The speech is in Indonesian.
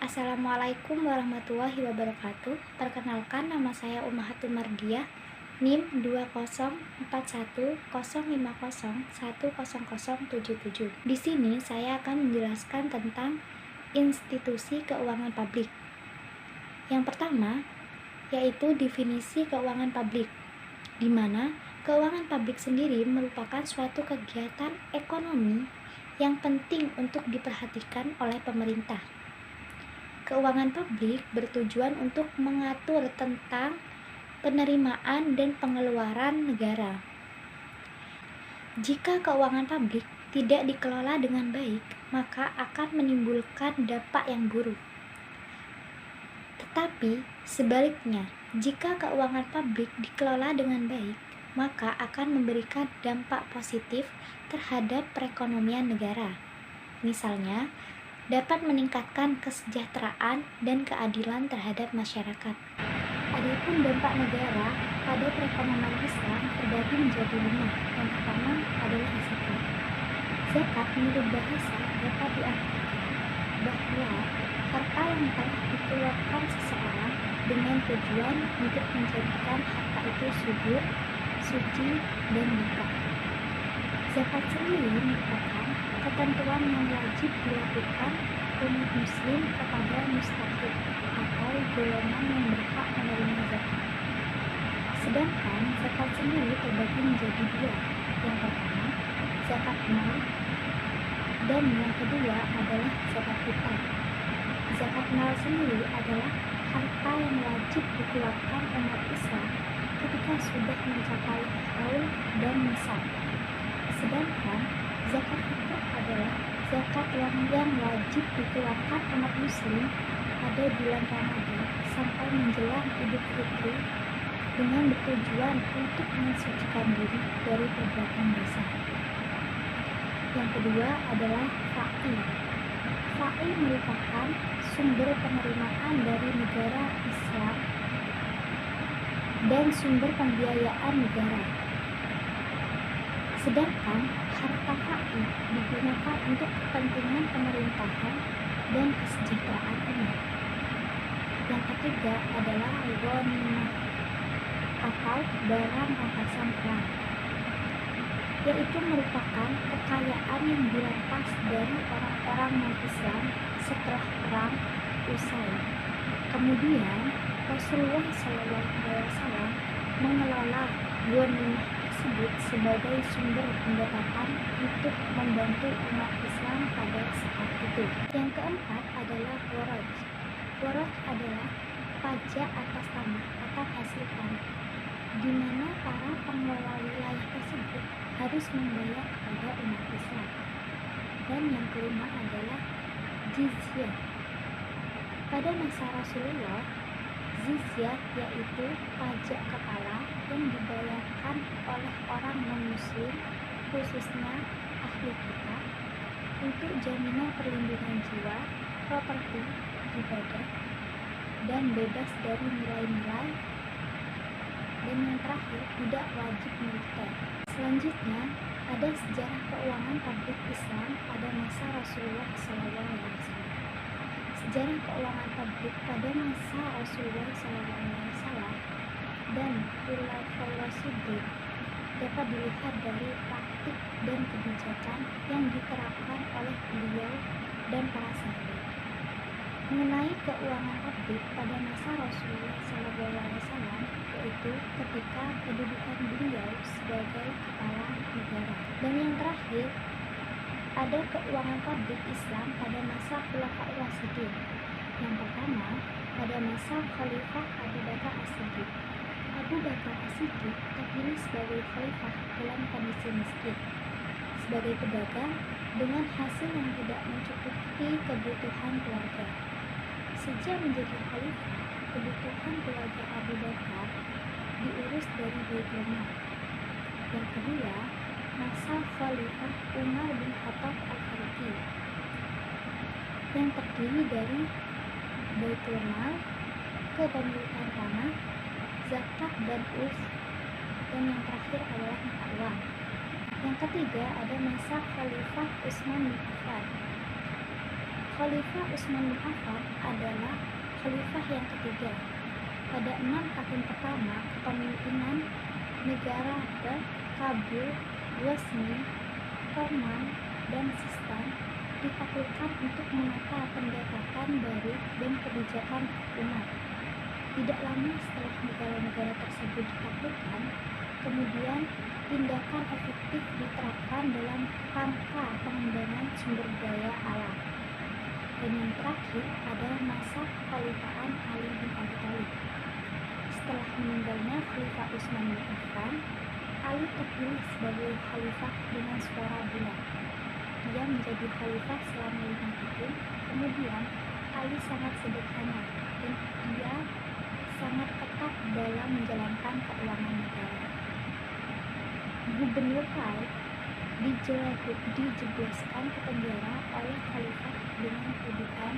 Assalamualaikum warahmatullahi wabarakatuh. Perkenalkan, nama saya Ummahatul Mardiah, NIM 20410501077. Di sini saya akan menjelaskan tentang institusi keuangan publik. Yang pertama, yaitu definisi keuangan publik, di mana keuangan publik sendiri merupakan suatu kegiatan ekonomi yang penting untuk diperhatikan oleh pemerintah. Keuangan publik bertujuan untuk mengatur tentang penerimaan dan pengeluaran negara. Jika keuangan publik tidak dikelola dengan baik, maka akan menimbulkan dampak yang buruk. Tetapi sebaliknya, jika keuangan publik dikelola dengan baik, maka akan memberikan dampak positif terhadap perekonomian negara. Misalnya, dapat meningkatkan kesejahteraan dan keadilan terhadap masyarakat. Adapun dampak negara pada perekonomian Islam terbagi menjadi 5. Yang pertama adalah zakat. Zakat menurut bahasa dapat diartikan bahwa harta yang telah dikeluarkan seseorang dengan tujuan untuk menjadikan harta itu subur, suci, dan berkah. Zakat sendiri merupakan ketentuan yang wajib dilakukan umat muslim kepada mustahik atau golongan yang berhak menerima zakat. Sedangkan zakat sendiri terbagi menjadi 2. Yang pertama, zakat mal, dan yang kedua adalah zakat fitrah. Zakat mal sendiri adalah harta yang wajib dikeluarkan umat Islam ketika sudah mencapai haul dan nisab. Sedangkan zakat fitrah adalah zakat yang wajib dikeluarkan umat muslim pada bulan Ramadan sampai menjelang Idul Fitri dengan bertujuan untuk mensucikan diri dari perbuatan dosa. Yang kedua adalah fai. Fai merupakan sumber penerimaan dari negara Islam dan sumber pembiayaan negara. Sedangkan harta fai digunakan untuk kepentingan pemerintahan dan kesejahteraan umat. Yang ketiga adalah ghanimah atau barang rampasan perang, yaitu merupakan kekayaan yang dirampas dari orang-orang non-Islam setelah perang usai. Kemudian Rasulullah SAW mengelola ghanimah tersebut sebagai sumber pendapatan untuk membantu umat Islam pada saat itu. Yang keempat adalah waraj. Waraj adalah pajak atas tanah atau hasil tanah, di mana para pengelola wilayah tersebut harus membayar kepada umat Islam. Dan yang kelima adalah jizyah. Pada masa Rasulullah, jizyah yaitu pajak kepala yang dibayarkan oleh orang non-muslim, khususnya ahli kitab, untuk jaminan perlindungan jiwa, properti, ibadah, dan bebas dari nilai-nilai. Dan yang terakhir, tidak wajib militer. Selanjutnya, ada sejarah keuangan publik Islam pada masa Rasulullah SAW. Sejarah keuangan publik pada masa Rasulullah SAW dan Khulafaur Rasyidin dapat dilihat dari praktik dan kebijakan yang diterapkan oleh beliau dan para sahabat. Mengenai keuangan publik pada masa Rasulullah SAW, yaitu ketika kedudukan beliau sebagai kepala negara. Dan yang terakhir, ada keuangan publik Islam pada masa Khulafaur Rasyidin. Yang pertama, pada masa Khalifah Abu Bakar As-Siddiq. Abu Bakar As-Siddiq terpilih sebagai khalifah dalam kondisi miskin, sebagai pedagang dengan hasil yang tidak mencukupi kebutuhan keluarga. Sejak menjadi khalifah, kebutuhan keluarga Abu Bakar diurus dari Baitul Mal. Yang kedua, masa Khalifah Umar bin Khattab Al-Faruqi yang terdiri dari Baitul Mal, kepemilikan tanah, zakat dan urs, dan yang terakhir adalah mata uang. Yang ketiga ada masa Khalifah Utsman bin Affan Khalifah Utsman bin Affan adalah khalifah yang ketiga. Pada 6 tahun pertama kepemimpinan negara Kabul, Ghazni, Kerman, dan Sistan ditaklukkan untuk menata pendekatan baru dan kebijakan umat. Tidak lama setelah negara-negara tersebut ditaklukkan, kemudian tindakan efektif diterapkan dalam rangka pengembangan sumber daya alam. Dan yang terakhir adalah masa kekhalifahan Ali bin Abi Thalib. Setelah meninggalnya Khalifah Utsman bin Affan, Ali terpilih sebagai khalifah dengan suara bulat. Dia menjadi khalifah selama 5 tahun. Kemudian Ali sangat sederhana dan dia sangat ketat dalam menjalankan keuangan negara. Gubernur lain dijebloskan ke penjara oleh khalifah dengan tuduhan